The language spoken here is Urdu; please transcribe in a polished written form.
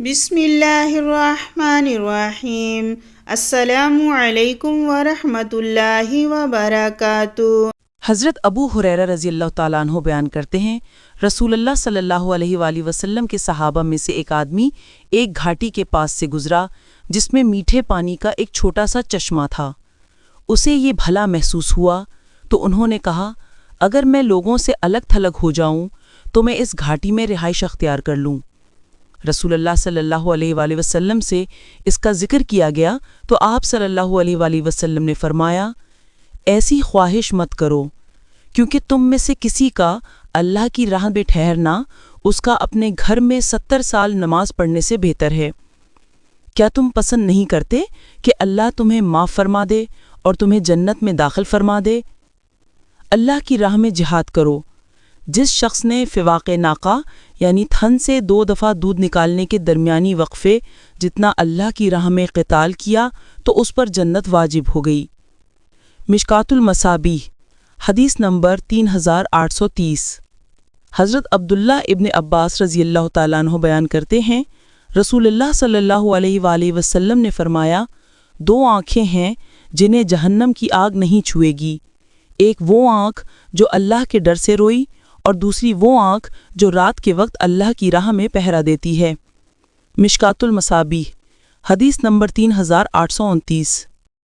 بسم اللہ الرحمن الرحیم۔ السلام علیکم ورحمۃ اللہ وبرکاتہ۔ حضرت ابو ہریرہ رضی اللہ تعالیٰ عنہ بیان کرتے ہیں، رسول اللہ صلی اللہ علیہ وآلہ وسلم کے صحابہ میں سے ایک آدمی ایک گھاٹی کے پاس سے گزرا جس میں میٹھے پانی کا ایک چھوٹا سا چشمہ تھا۔ اسے یہ بھلا محسوس ہوا تو انہوں نے کہا، اگر میں لوگوں سے الگ تھلگ ہو جاؤں تو میں اس گھاٹی میں رہائش اختیار کر لوں۔ رسول اللہ صلی اللہ علیہ وآلہ وسلم سے اس کا ذکر کیا گیا تو آپ صلی اللہ علیہ وآلہ وسلم نے فرمایا، ایسی خواہش مت کرو، کیونکہ تم میں سے کسی کا اللہ کی راہ میں ٹھہرنا اس کا اپنے گھر میں 70 سال نماز پڑھنے سے بہتر ہے۔ کیا تم پسند نہیں کرتے کہ اللہ تمہیں معاف فرما دے اور تمہیں جنت میں داخل فرما دے؟ اللہ کی راہ میں جہاد کرو۔ جس شخص نے فواق ناقہ یعنی تھن سے 2 دفعہ دودھ نکالنے کے درمیانی وقفے جتنا اللہ کی راہ میں قتال کیا تو اس پر جنت واجب ہو گئی۔ مشکات المصابیح، حدیث نمبر 3830۔ حضرت عبداللہ ابن عباس رضی اللہ تعالیٰ عنہ بیان کرتے ہیں، رسول اللہ صلی اللہ علیہ وآلہ وسلم نے فرمایا، 2 آنکھیں ہیں جنہیں جہنم کی آگ نہیں چھوئے گی، ایک وہ آنکھ جو اللہ کے ڈر سے روئی اور دوسری وہ آنکھ جو رات کے وقت اللہ کی راہ میں پہرا دیتی ہے۔ مشکات المصابیح، حدیث نمبر 3829۔